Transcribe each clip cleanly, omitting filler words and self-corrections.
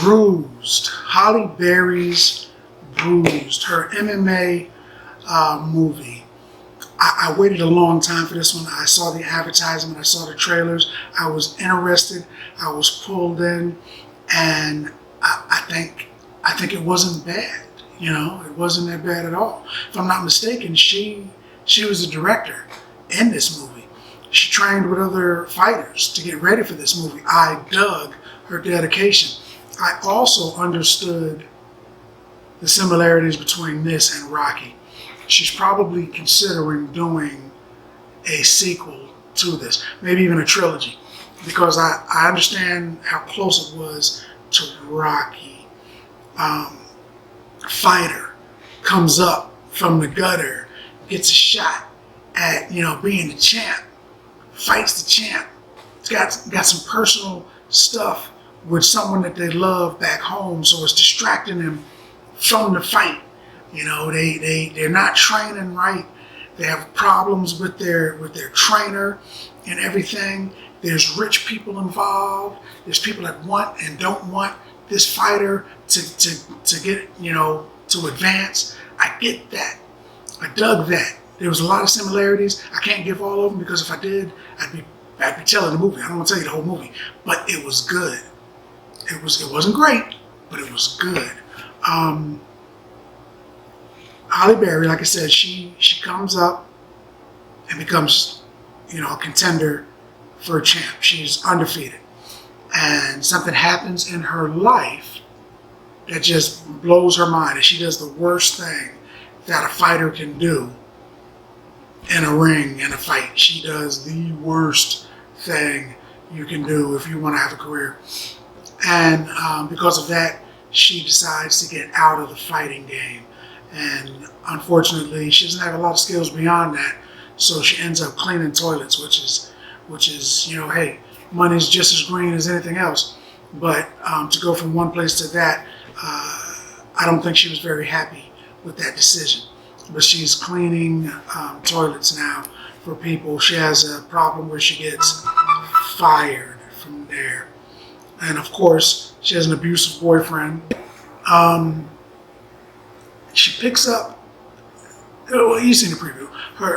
Bruised. Halle Berry's Bruised. Her MMA movie. I waited a long time for this one. I saw the advertisement. I saw the trailers. I was interested. I was pulled in, and I think it wasn't bad. You know, it wasn't that bad at all. If I'm not mistaken, she was the director in this movie. She trained with other fighters to get ready for this movie. I dug her dedication. I also understood the similarities between this and Rocky. She's probably considering doing a sequel to this, maybe even a trilogy, because I understand how close it was to Rocky. Fighter comes up from the gutter, gets a shot at being the champ, fights the champ. It's got some personal stuff with someone that they love back home, so it's distracting them from the fight. They're not training right. They have problems with their trainer and everything. There's rich people involved. There's people that want and don't want this fighter to get to advance. I get that. I dug that. There was a lot of similarities. I can't give all of them because if I did, I'd be telling the movie. I don't want to tell you the whole movie, but it was good. It wasn't great, but it was good. Halle Berry, like I said, she comes up and becomes a contender for a champ. She's undefeated, and something happens in her life that just blows her mind, and she does the worst thing that a fighter can do in a ring, in a fight. She does the worst thing you can do if you want to have a career. And because of that, she decides to get out of the fighting game. And unfortunately, she doesn't have a lot of skills beyond that. So she ends up cleaning toilets, which is hey, money's just as green as anything else. But to go from one place to that, I don't think she was very happy with that decision. But she's cleaning toilets now for people. She has a problem where she gets fired from there. And of course, she has an abusive boyfriend. She picks up, well, you've seen the preview.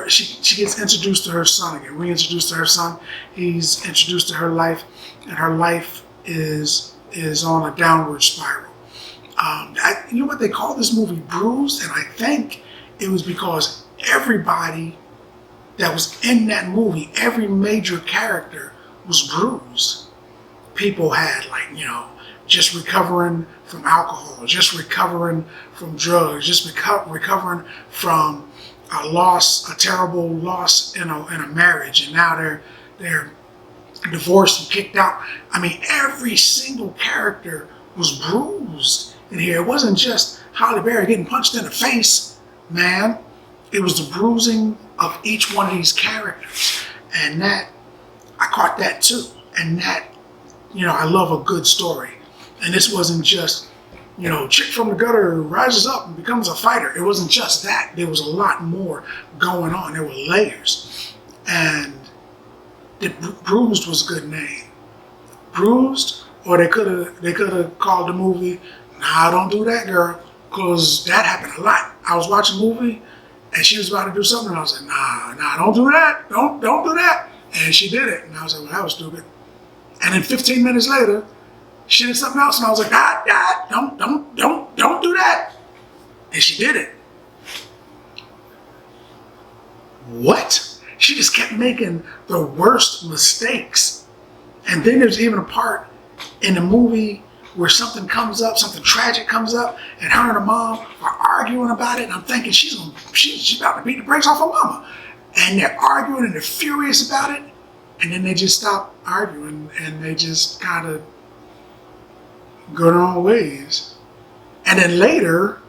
She gets introduced to her son again, reintroduced to her son. He's introduced to her life, and her life is on a downward spiral. You know what they call this movie? Bruised, and I think it was because everybody that was in that movie, every major character was bruised. People had just recovering from alcohol, just recovering from drugs, just recovering from a terrible loss in a marriage, and now they're divorced and kicked out. I mean, every single character was bruised in here. It wasn't just Halle Berry getting punched in the face, man. It was the bruising of each one of these characters, and that I caught that too. And that I love a good story. And this wasn't just, chick from the gutter rises up and becomes a fighter. It wasn't just that. There was a lot more going on. There were layers. And Bruised was a good name. Bruised, or they could have called the movie, Nah, don't do that, girl, because that happened a lot. I was watching a movie and she was about to do something, and I was like, nah, don't do that. Don't do that. And she did it. And I was like, well, that was stupid. And then 15 minutes later, she did something else, and I was like, don't do that. And she did it. What? She just kept making the worst mistakes. And then there's even a part in the movie where something comes up, something tragic comes up, and her and her mom are arguing about it, and I'm thinking she's about to beat the brakes off her mama. And they're arguing and they're furious about it, and then they just stop arguing and they just kind of go their own ways. And then later,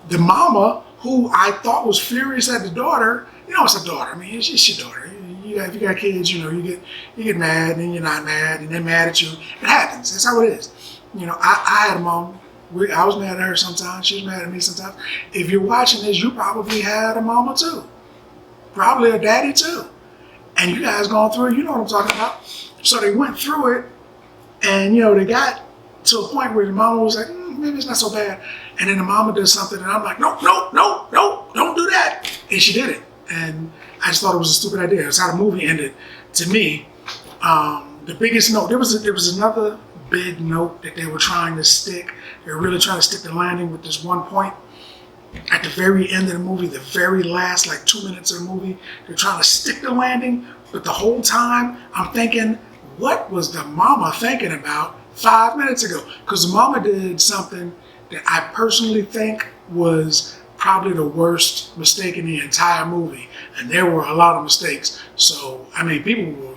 the mama, who I thought was furious at the daughter, it's a daughter. I mean, it's your daughter. If you got kids, you get mad, and then you're not mad, and they're mad at you. It happens. That's how it is. I had a mom. I was mad at her sometimes. She was mad at me sometimes. If you're watching this, you probably had a mama too. Probably a daddy too. And you guys going through it, you know what I'm talking about. So they went through it, and they got to a point where the mama was like, maybe it's not so bad. And then the mama does something, and I'm like, no, no, no, no, don't do that. And she did it. And I just thought it was a stupid idea. It's how the movie ended. To me, the biggest note, there was another big note that they were trying to stick. They were really trying to stick the landing with this one point. At the very end of the movie, the very last, like 2 minutes of the movie, they're trying to stick the landing. But the whole time, I'm thinking, what was the mama thinking about 5 minutes ago? Because the mama did something that I personally think was probably the worst mistake in the entire movie. And there were a lot of mistakes. So, I mean, people will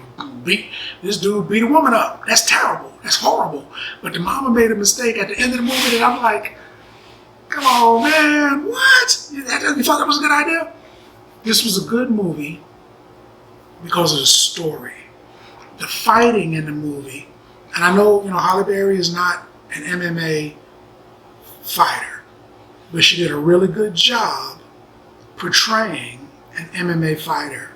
this dude beat a woman up. That's terrible. That's horrible. But the mama made a mistake at the end of the movie that I'm like, come on, man, what? You thought that was a good idea? This was a good movie because of the story. The fighting in the movie, and I know, Halle Berry is not an MMA fighter, but she did a really good job portraying an MMA fighter.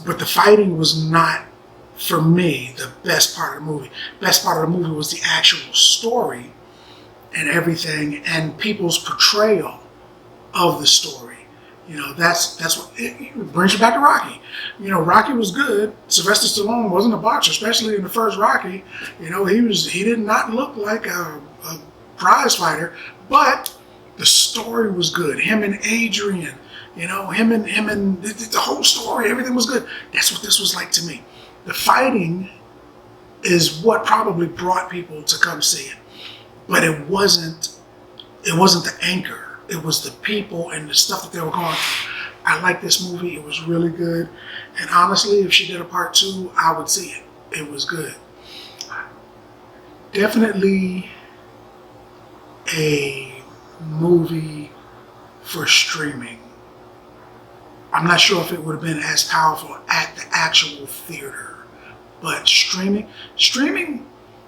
But the fighting was not, for me, the best part of the movie. Best part of the movie was the actual story and everything, and people's portrayal of the story. That's what it brings you back to Rocky. Rocky was good. Sylvester Stallone wasn't a boxer, especially in the first Rocky. He did not look like a prize fighter, but the story was good. Him and Adrian, him and the whole story, everything was good. That's what this was like to me. The fighting is what probably brought people to come see it, but it wasn't the anchor. It was the people and the stuff that they were going through. I like this movie. It was really good. And honestly, if she did a part 2, I would see it. It was good. Definitely a movie for streaming. I'm not sure if it would have been as powerful at the actual theater, but streaming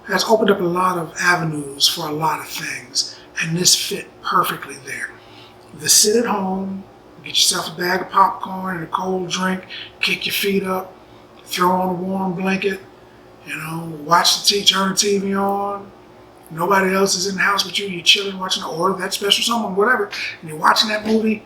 has opened up a lot of avenues for a lot of things, and this fit perfectly there. The sit at home, get yourself a bag of popcorn and a cold drink, kick your feet up, throw on a warm blanket, watch the turn the TV on. Nobody else is in the house with you. You're chilling, watching, or that special someone, whatever, and you're watching that movie.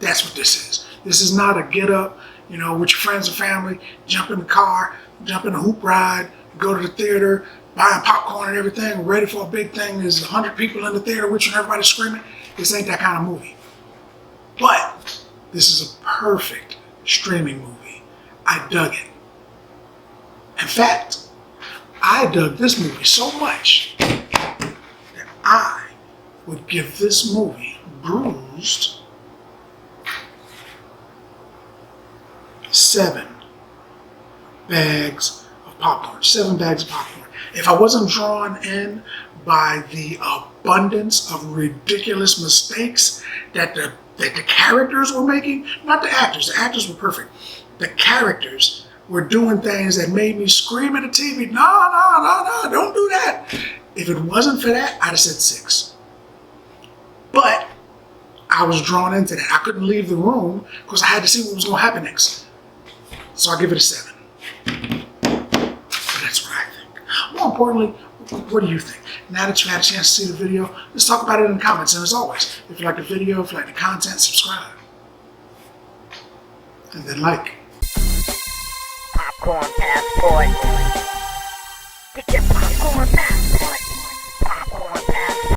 That's what this is. This is not a get up, with your friends and family, jump in the car, jump in a hoop ride, go to the theater, buying popcorn and everything, ready for a big thing. There's 100 people in the theater with you and everybody's screaming. This ain't that kind of movie. But this is a perfect streaming movie. I dug it. In fact, I dug this movie so much that I would give this movie, Bruised, 7 bags of popcorn. 7 bags of popcorn. If I wasn't drawn in by the abundance of ridiculous mistakes that the characters were making, not the actors were perfect. The characters were doing things that made me scream at the TV, no, don't do that. If it wasn't for that, I'd have said 6. But I was drawn into that. I couldn't leave the room because I had to see what was going to happen next. So I give it a 7. But that's what I think. More importantly, what do you think? Now that you had a chance to see the video, let's talk about it in the comments. And as always, if you like the video, if you like the content, subscribe. And then like. Popcorn passport. Get your popcorn passport.